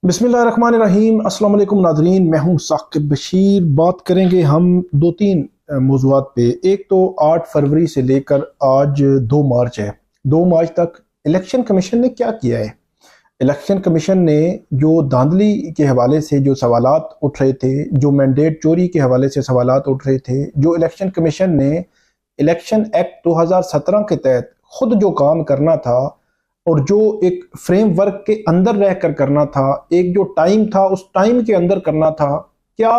बिस्मिल्लाहिर्रहमानिर्रहीम। अस्सलाम वालेकुम नाज़रीन, मैं हूं साकिब बशीर। बात करेंगे हम दो तीन मौज़ूआत पे। एक तो 8 फरवरी से लेकर आज 2 मार्च है। 2 मार्च तक इलेक्शन कमीशन ने क्या किया है। इलेक्शन कमीशन ने जो धांधली के हवाले से जो सवालात उठ रहे थे, जो मैंडेट चोरी के हवाले से सवालात उठ रहे थे, जो इलेक्शन कमीशन ने इलेक्शन एक्ट 2017 के तहत खुद जो काम करना था और जो एक फ्रेमवर्क के अंदर रहकर करना था, एक जो टाइम था उस टाइम के अंदर करना था, क्या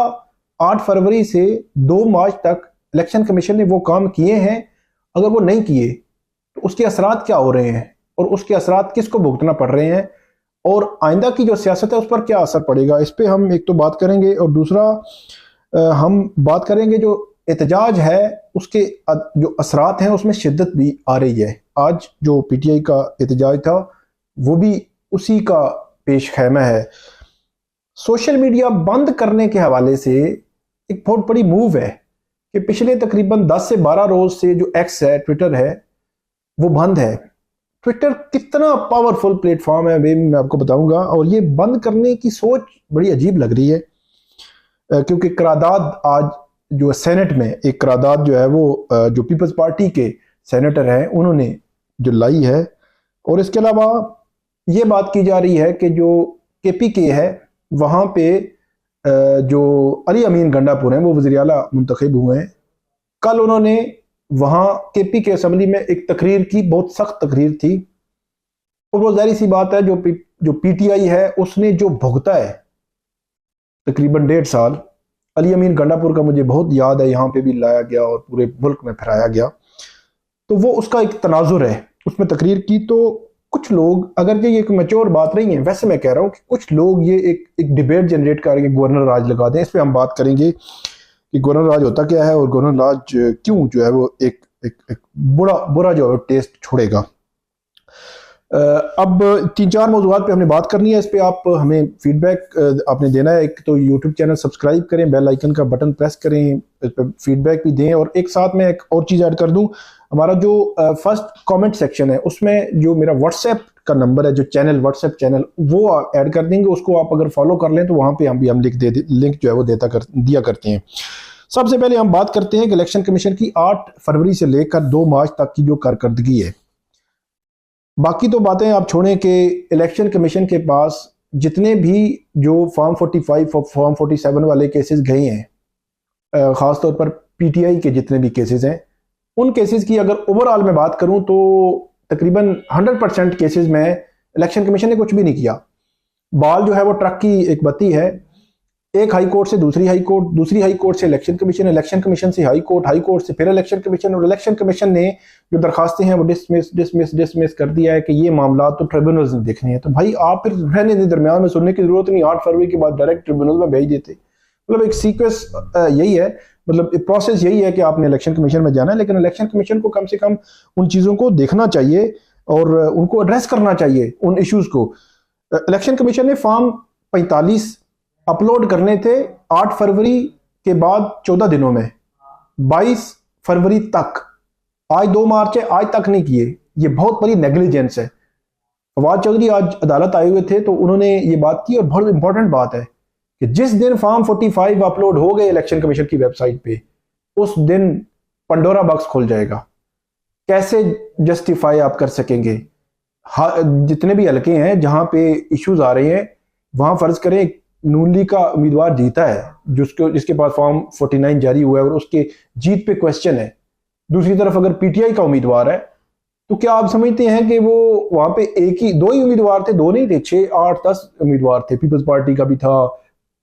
8 फरवरी से 2 मार्च तक इलेक्शन कमीशन ने वो काम किए हैं? अगर वो नहीं किए तो उसके असरात क्या हो रहे हैं और उसके असरात किसको भुगतना पड़ रहे हैं और आइंदा की जो सियासत है उस पर क्या असर पड़ेगा, इस पर हम एक तो बात करेंगे। और दूसरा हम बात करेंगे जो एहतजाज है उसके जो असरात हैं उसमें शिद्दत भी आ रही है। आज जो पीटीआई का एहतजाज था वो भी उसी का पेश खैमा है। सोशल मीडिया बंद करने के हवाले से एक बहुत बड़ी मूव है कि पिछले तकरीबन 10 से 12 रोज से जो एक्स है, ट्विटर है, वो बंद है। ट्विटर कितना पावरफुल प्लेटफॉर्म है वे मैं आपको बताऊंगा। और ये बंद करने की सोच बड़ी अजीब लग रही है क्योंकि करारदाद आज जो सेनेट में एक करारदाद जो है वो जो पीपल्स पार्टी के सेनेटर हैं उन्होंने जो लाई है। और इसके अलावा ये बात की जा रही है कि जो केपीके है वहाँ पे जो अली अमीन गंडापुर हैं वो वज़ीर आला मुंतखब हुए हैं। कल उन्होंने वहाँ केपीके असम्बली में एक तकरीर की, बहुत सख्त तकरीर थी। और वो जाहिर सी बात है जो पीटीआई है उसने जो भुगता है तकरीबन 1.5 साल। अली अमीन गंडापुर का मुझे बहुत याद है, यहाँ पे भी लाया गया और पूरे मुल्क में फहराया गया। तो वो उसका एक तनाजुर है उसमें तकरीर की। तो कुछ लोग, अगर ये एक मैच्योर बात नहीं है, वैसे मैं कह रहा हूँ कि कुछ लोग ये एक डिबेट जनरेट करके गवर्नर राज लगा दें। इस पर हम बात करेंगे कि गवर्नर राज होता क्या है और गवर्नर राज क्यों जो है वो एक बुरा जो है टेस्ट छोड़ेगा। अब 3-4 मौज़ूआत पे हमने बात करनी है। इस पे आप हमें फीडबैक आपने देना है। एक तो यूट्यूब चैनल सब्सक्राइब करें, बेल आइकन का बटन प्रेस करें, इस पर फीडबैक भी दें। और एक साथ में एक और चीज़ ऐड कर दूं, हमारा जो फर्स्ट कमेंट सेक्शन है उसमें जो मेरा व्हाट्सएप का नंबर है, जो चैनल व्हाट्सएप चैनल, वो ऐड कर देंगे। उसको आप अगर फॉलो कर लें तो वहाँ पर हम लिंक जो है वो दिया करते हैं। सबसे पहले हम बात करते हैं कि इलेक्शन कमीशन की 8 फरवरी से लेकर 2 मार्च तक की जो कारकर्दगी है। बाकी तो बातें आप छोड़ें कि इलेक्शन कमीशन के पास जितने भी जो फॉर्म 45 और फॉर्म 47 वाले केसेस गए हैं, ख़ासतौर पर पीटीआई के जितने भी केसेस हैं, उन केसेस की अगर ओवरऑल में बात करूं तो तकरीबन 100% केसेस में इलेक्शन कमीशन ने कुछ भी नहीं किया। बाल जो है वो ट्रक की एक बत्ती है, एक हाई कोर्ट से दूसरी हाई कोर्ट, दूसरी हाई कोर्ट से इलेक्शन कमीशन से हाई कोर्ट से फिर इलेक्शन कमीशन, और इलेक्शन कमीशन ने जो दरखास्तें हैं वो डिसमिस कर दिया है कि ये मामला तो ट्रिब्यूनल्स ने देखने हैं। तो भाई आप फिर रहने दें, दरमियान में सुनने की जरूरत नहीं। 8 फरवरी के बाद डायरेक्ट ट्रिब्यूनल में भेज देते। मतलब एक सीक्वेंस यही है, मतलब प्रोसेस यही है कि आपने इलेक्शन कमीशन में जाना है। लेकिन इलेक्शन कमीशन को कम से कम उन चीज़ों को देखना चाहिए और उनको एड्रेस करना चाहिए, उन इश्यूज को। इलेक्शन कमीशन ने फॉर्म 45 अपलोड करने थे 8 फरवरी के बाद 14 दिनों में, 22 फरवरी तक। आज 2 मार्च है, आज तक नहीं किए। ये बहुत बड़ी नेग्लिजेंस है। फवाद चौधरी आज अदालत आए हुए थे तो उन्होंने ये बात की। और बहुत इंपॉर्टेंट बात है कि जिस दिन फॉर्म 45 अपलोड हो गए इलेक्शन कमीशन की वेबसाइट पे, उस दिन पंडोरा बॉक्स खुल जाएगा। कैसे जस्टिफाई आप कर सकेंगे? जितने भी हलके हैं जहां पे इश्यूज आ रहे हैं, वहां फर्ज करें नून लीग का उम्मीदवार जीता है जिसके पास फॉर्म 49 जारी हुआ है और उसके जीत पे क्वेश्चन है। दूसरी तरफ अगर पीटीआई का उम्मीदवार है तो क्या आप समझते हैं कि वो वहां पे दो ही उम्मीदवार थे? दो नहीं थे, 6, 8, 10 उम्मीदवार थे। पीपल्स पार्टी का भी था,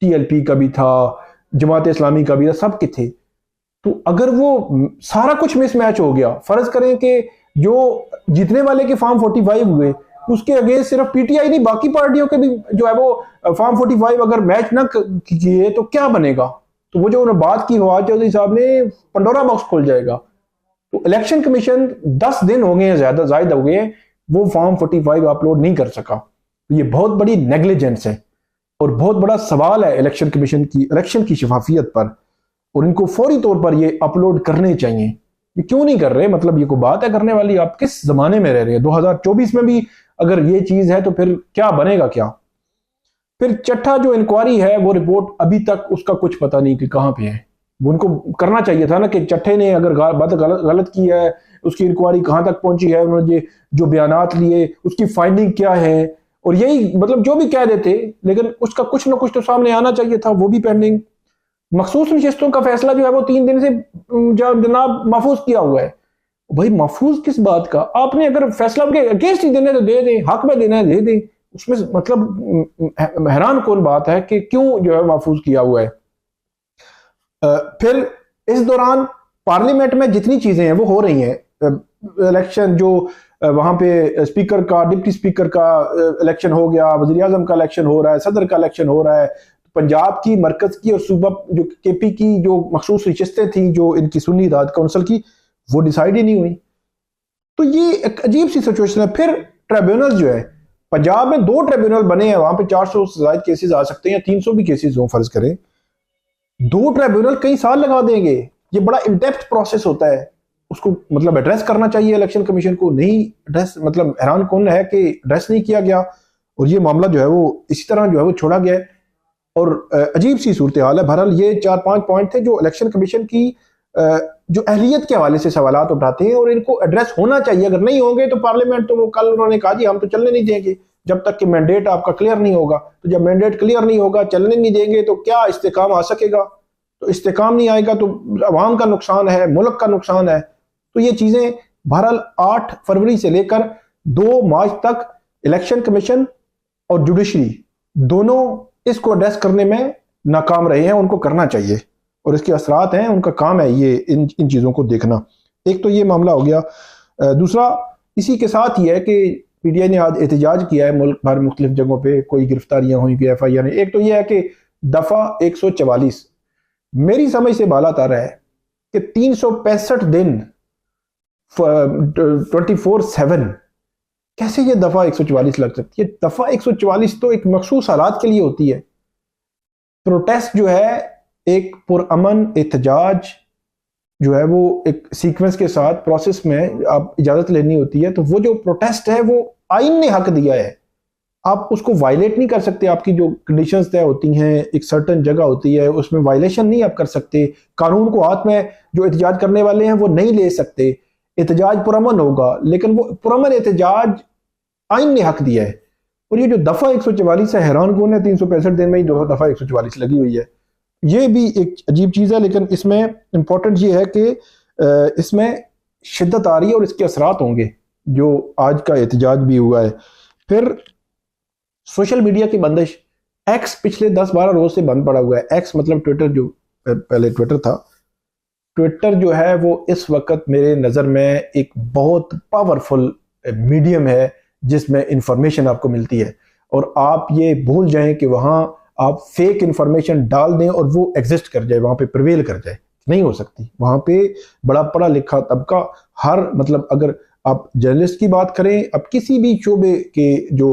टीएलपी का भी था, जमात इस्लामी का भी था, सबके थे। तो अगर वो सारा कुछ मिसमैच हो गया, फर्ज करें कि जो जीतने वाले के फॉर्म 45 हुए उसके अगेंस्ट सिर्फ पीटीआई नहीं बाकी पार्टियों के भी जो है वो फॉर्म 45 अगर मैच ना किए तो क्या बनेगा? तो वो जो उन्होंने बात की फवाद चौधरी साहब ने, पंडोरा बॉक्स खुल जाएगा। तो इलेक्शन कमीशन 10 दिन हो गए हैं, जायद हो गए हैं, वो फॉर्म 45 अपलोड नहीं कर सका। तो ये बहुत बड़ी नेग्लिजेंस है और बहुत बड़ा सवाल है इलेक्शन कमीशन की इलेक्शन की शफाफियत पर। और इनको फौरी तौर पर ये अपलोड करने चाहिए। ये क्यों नहीं कर रहे? मतलब ये कोई बात है करने वाली? आप किस जमाने में रह रहे हैं? 2024 में भी अगर ये चीज है तो फिर क्या बनेगा क्या? फिर छठा जो इंक्वायरी है वो रिपोर्ट अभी तक उसका कुछ पता नहीं कि कहाँ पे है। वो उनको करना चाहिए था ना कि छठे ने अगर बात गलत की है, उसकी इंक्वायरी कहाँ तक पहुंची है, उन्होंने जो बयानात लिए उसकी फाइंडिंग क्या है, और यही मतलब जो भी कह देते, लेकिन उसका कुछ ना कुछ तो सामने आना चाहिए था, वो भी पेंडिंग। मखसूस नशिस्तों का फैसला जो है वो 3 दिन से जनाब महफूज किया हुआ है। भाई महफूज किस बात का? आपने अगर फैसला उनके अगेंस्ट ही देना है तो दे दें, हक में देना है दे दें। उसमें मतलब हैरान कौन बात है कि क्यों जो है महफूज किया हुआ है। फिर इस दौरान पार्लियामेंट में जितनी चीजें हैं वो हो रही हैं, इलेक्शन जो वहां पे स्पीकर का, डिप्टी स्पीकर का इलेक्शन हो गया, वजीर आजम का इलेक्शन हो रहा है, सदर का इलेक्शन हो रहा है, पंजाब की, मरकज की और सूबा जो केपी की जो मखसूस नशिस्तें थी जो इनकी सुन्नी राज काउंसिल की, वो डिसाइड ही नहीं हुई। तो ये एक अजीब सी सिचुएशन है। फिर ट्रिब्यूनल जो है, पंजाब में 2 ट्रिब्यूनल बने हैं, वहां पे 400 से ज्यादा केसेस आ सकते हैं, 300 भी केसेस हो फर्ज करें, 2 ट्रिब्यूनल कई साल लगा देंगे। ये बड़ा इनडेप्थ प्रोसेस होता है, उसको मतलब एड्रेस करना चाहिए इलेक्शन कमीशन को, नहीं एड्रेस, मतलब हैरान कौन है कि एड्रेस नहीं किया गया और ये मामला जो है वो इसी तरह जो है वो छोड़ा गया है। और अजीब सी सूरत हाल है। बहरहाल ये 4-5 पॉइंट थे जो इलेक्शन कमीशन की जो अहलियत के हवाले से सवालात उठाते हैं, और इनको एड्रेस होना चाहिए। अगर नहीं होंगे तो पार्लियामेंट, तो वो कल उन्होंने कहा जी हम तो चलने नहीं देंगे जब तक कि मैंडेट आपका क्लियर नहीं होगा। तो जब मैंडेट क्लियर नहीं होगा, चलने नहीं देंगे, तो क्या इस्तेकाम आ सकेगा? तो इस्तेकाम नहीं आएगा तो अवाम का नुकसान है, मुल्क का नुकसान है। तो ये चीजें बहरहाल 8 फरवरी से लेकर 2 मार्च तक इलेक्शन कमीशन और जुडिशरी दोनों इसको एड्रेस करने में नाकाम रहे हैं। उनको करना चाहिए और इसके असरात हैं, उनका काम है ये इन चीज़ों को देखना। एक तो ये मामला हो गया। दूसरा इसी के साथ ही है कि पीटीआई ने आज एहतजाज किया है मुल्क भर मुख्तलिफ जगहों पे, कोई गिरफ्तारियां हुई, कोई FIR ने। एक तो ये है कि दफ़ा 144 मेरी समझ से बाला तार है कि 365 दिन 24/7 कैसे ये दफ़ा 144 लग सकती है? दफ़ा 144 तो एक मखसूस हालात के लिए होती है। प्रोटेस्ट जो है एक पुरअमन एहतजाज जो है वो एक सीक्वेंस के साथ प्रोसेस में आप इजाजत लेनी होती है। तो वो जो प्रोटेस्ट है वो आइन ने हक दिया है, आप उसको वायलेट नहीं कर सकते। आपकी जो कंडीशंस तय होती हैं, एक सर्टन जगह होती है, उसमें वायलेशन नहीं आप कर सकते। कानून को हाथ में जो एहतजाज करने वाले हैं वो नहीं ले सकते। एहतजाज पुरअमन होगा, लेकिन वो पुरअमन एहतजाज आइन ने हक दिया है। और ये जो दफ़ा 144 है, हैरान कौन है 365 दिन में ही 2 दफ़ा 144 लगी हुई है। ये भी एक अजीब चीज़ है। लेकिन इसमें इंपॉर्टेंट ये है कि इसमें शिद्दत आ रही है और इसके असरात होंगे जो आज का एहतजाज भी हुआ है। फिर सोशल मीडिया की बंदिश, एक्स पिछले 10-12 रोज से बंद पड़ा हुआ है। एक्स मतलब ट्विटर, जो पहले ट्विटर था। ट्विटर जो है वो इस वक्त मेरे नज़र में एक बहुत पावरफुल मीडियम है जिसमें इंफॉर्मेशन आपको मिलती है। और आप ये भूल जाएं कि वहाँ आप फेक इंफॉर्मेशन डाल दें और वो एग्जिस्ट कर जाए, वहाँ पे प्रिवेल कर जाए, नहीं हो सकती। वहाँ पे बड़ा पढ़ा लिखा तबका, हर मतलब अगर आप जर्नलिस्ट की बात करें, अब किसी भी शोबे के जो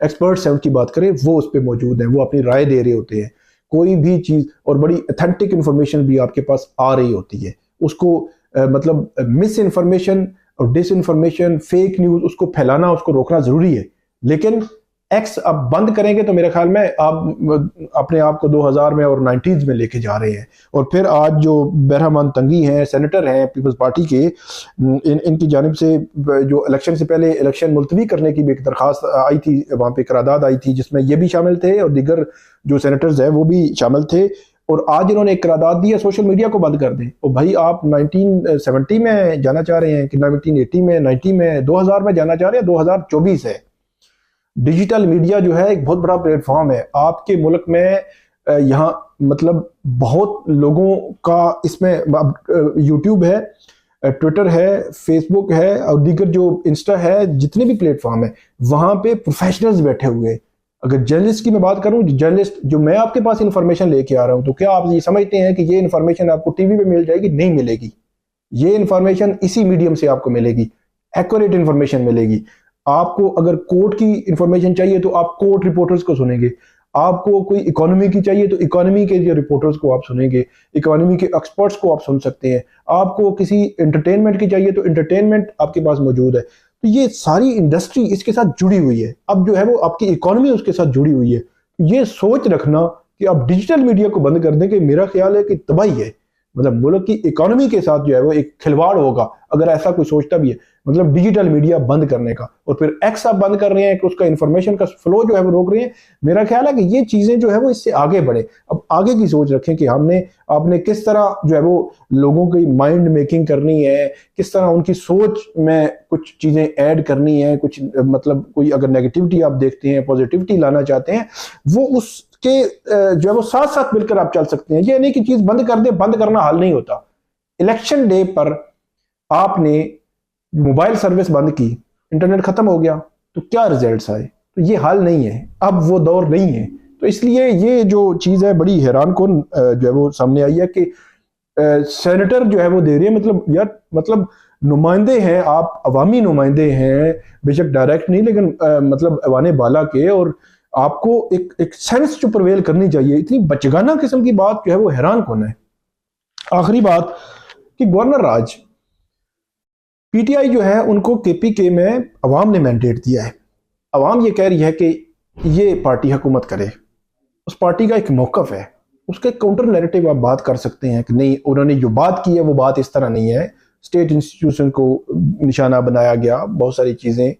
एक्सपर्ट्स हैं उनकी बात करें, वो उस पर मौजूद हैं, वो अपनी राय दे रहे होते हैं। कोई भी चीज़ और बड़ी अथेंटिक इंफॉर्मेशन भी आपके पास आ रही होती है। उसको मतलब मिस इन्फॉर्मेशन और डिस इन्फॉर्मेशन, फेक न्यूज़, उसको फैलाना, उसको रोकना ज़रूरी है। लेकिन एक्स अब बंद करेंगे तो मेरे ख्याल में आप अपने आप को 2000 में और 90s में लेके जा रहे हैं। और फिर आज जो बहरामान तंगी हैं, सेनेटर हैं पीपल्स पार्टी के, इनकी जानिब से जो इलेक्शन से पहले इलेक्शन मुलतवी करने की भी एक दरख्वास्त आई थी, वहाँ पे करारदाद आई थी जिसमें ये भी शामिल थे और दीगर जो सेनेटर्स हैं वो भी शामिल थे। और आज इन्होंने एक करारदाद दी है सोशल मीडिया को बंद कर दें। और भाई आप 1970 में जाना चाह रहे हैं कि 1980 में, 90 में, 2000 में जाना चाह रहे हैं? 2024 है। डिजिटल मीडिया जो है एक बहुत बड़ा प्लेटफॉर्म है आपके मुल्क में। यहाँ मतलब बहुत लोगों का इसमें यूट्यूब है, ट्विटर है, फेसबुक है और दीगर जो इंस्टा है, जितने भी प्लेटफॉर्म है वहाँ पे प्रोफेशनल्स बैठे हुए। अगर जर्नलिस्ट की मैं बात करूँ, जर्नलिस्ट जो मैं आपके पास इंफॉर्मेशन लेके आ रहा हूँ, तो क्या आप ये समझते हैं कि ये इंफॉर्मेशन आपको टीवी पे मिल जाएगी? नहीं मिलेगी। ये इंफॉर्मेशन इसी मीडियम से आपको मिलेगी, एक्यूरेट इंफॉर्मेशन मिलेगी। आपको अगर कोर्ट की इंफॉर्मेशन चाहिए तो आप कोर्ट रिपोर्टर्स को सुनेंगे। आपको कोई इकोनॉमी की चाहिए तो इकोनॉमी के जो रिपोर्टर्स को आप सुनेंगे, इकोनॉमी के एक्सपर्ट्स को आप सुन सकते हैं। आपको किसी एंटरटेनमेंट की चाहिए तो एंटरटेनमेंट आपके पास मौजूद है। तो ये सारी इंडस्ट्री इसके साथ जुड़ी हुई है। अब जो है वो आपकी इकोनॉमी उसके साथ जुड़ी हुई है। ये सोच रखना कि आप डिजिटल मीडिया को बंद कर दें, कि मेरा ख्याल है कि तबाही है, मतलब मुल्क की इकोनॉमी के साथ जो है वो एक खिलवाड़ होगा अगर ऐसा कोई सोचता भी है, मतलब डिजिटल मीडिया बंद करने का। और फिर एक्स आप बंद कर रहे हैं कि उसका इंफॉर्मेशन का फ्लो जो है वो रोक रहे हैं। मेरा ख्याल है कि ये चीजें जो है वो इससे आगे बढ़े। अब आगे की सोच रखें कि आपने किस तरह जो है वो लोगों की माइंड मेकिंग करनी है, किस तरह उनकी सोच में कुछ चीजें ऐड करनी है, कुछ मतलब कोई अगर नेगेटिविटी आप देखते हैं, पॉजिटिविटी लाना चाहते हैं, वो उसके जो है वो साथ साथ मिलकर आप चल सकते हैं। ये नहीं कि चीज बंद कर दे, बंद करना हल नहीं होता। इलेक्शन डे पर आपने मोबाइल सर्विस बंद की, इंटरनेट खत्म हो गया, तो क्या रिजल्ट्स आए? तो ये हाल नहीं है, अब वो दौर नहीं है। तो इसलिए ये जो चीज़ है बड़ी हैरान कौन जो है वो सामने आई है कि सेनेटर जो है वो दे रही है, मतलब यार, मतलब नुमाइंदे हैं आप, अवामी नुमाइंदे हैं, बेशक डायरेक्ट नहीं, लेकिन मतलब अवाने बाला के, और आपको एक सेंस जो प्रवेल करनी चाहिए। इतनी बचगाना किस्म की बात जो है वो हैरान कौन है। आखिरी बात कि गवर्नर राज पीटीआई जो है उनको केपीके में अवाम ने मैंडेट दिया है। अवाम ये कह रही है कि ये पार्टी हुकूमत करे, उस पार्टी का एक मौकफ है, उसके काउंटर नैरेटिव आप बात कर सकते हैं कि नहीं, उन्होंने जो बात की है वो बात इस तरह नहीं है, स्टेट इंस्टीट्यूशन को निशाना बनाया गया, बहुत सारी चीज़ें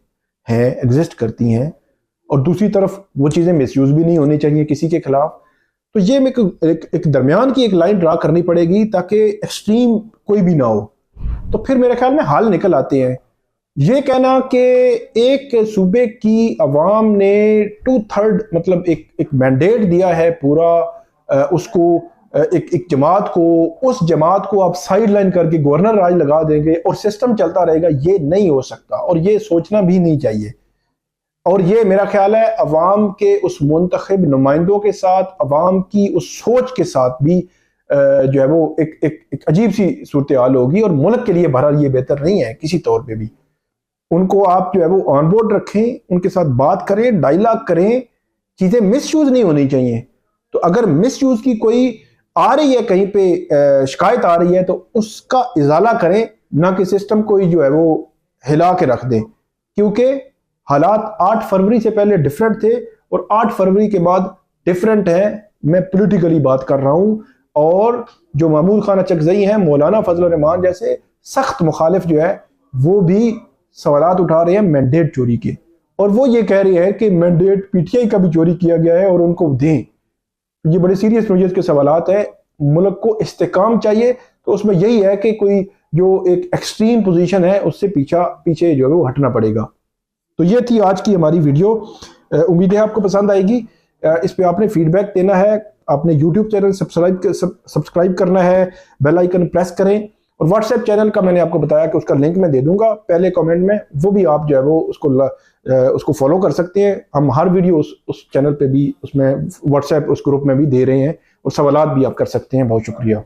हैं, एग्जिस्ट करती हैं, और दूसरी तरफ वो चीज़ें मिसयूज भी नहीं होनी चाहिए किसी के खिलाफ। तो ये एक दरमियान की एक लाइन ड्रा करनी पड़ेगी ताकि एक्सट्रीम कोई भी ना हो। तो फिर मेरे ख्याल में हाल निकल आते हैं। ये कहना कि एक सूबे की अवाम ने 2/3 मतलब एक मैंडेट दिया है पूरा, उसको एक जमात को, उस जमात को आप साइड लाइन करके गवर्नर राज लगा देंगे और सिस्टम चलता रहेगा, ये नहीं हो सकता, और ये सोचना भी नहीं चाहिए। और ये मेरा ख्याल है अवाम के उस मुंतखब नुमाइंदों के साथ, अवाम की उस सोच के साथ भी जो है वो एक अजीब सी सूरत हाल होगी, और मुल्क के लिए बहरहाल ये बेहतर नहीं है किसी तौर पे भी। उनको आप जो है वो ऑन बोर्ड रखें, उनके साथ बात करें, डायलॉग करें, चीज़ें मिसयूज नहीं होनी चाहिए। तो अगर मिसयूज की कोई आ रही है, कहीं पे शिकायत आ रही है, तो उसका इजाला करें, ना कि सिस्टम को ही जो है वो हिला के रख दें। क्योंकि हालात 8 फरवरी से पहले डिफरेंट थे और 8 फरवरी के बाद डिफरेंट है। मैं पॉलिटिकली बात कर रहा हूं, और जो महमूद खान अचकजई हैं, मौलाना फजल रहमान जैसे सख्त मुखालिफ जो है वो भी सवालात उठा रहे हैं मैंडेट चोरी के, और वो ये कह रहे हैं कि मैंडेट पीटीआई का भी चोरी किया गया है और उनको दें। ये बड़े सीरियस नोयत के सवालात है। मुल्क को इस्तेकाम चाहिए, तो उसमें यही है कि कोई जो एक एक्सट्रीम पोजीशन है उससे पीछे जो है वो हटना पड़ेगा। तो ये थी आज की हमारी वीडियो। उम्मीद है आपको पसंद आएगी। इस पे आपने फीडबैक देना है, आपने यूट्यूब चैनल सब्सक्राइब करना है, बेल आइकन प्रेस करें, और व्हाट्सएप चैनल का मैंने आपको बताया कि उसका लिंक मैं दे दूंगा पहले कमेंट में, वो भी आप जो है वो उसको फॉलो कर सकते हैं। हम हर वीडियो उस चैनल पे भी, उसमें व्हाट्सएप उस ग्रुप में भी दे रहे हैं, और सवालात भी आप कर सकते हैं। बहुत शुक्रिया।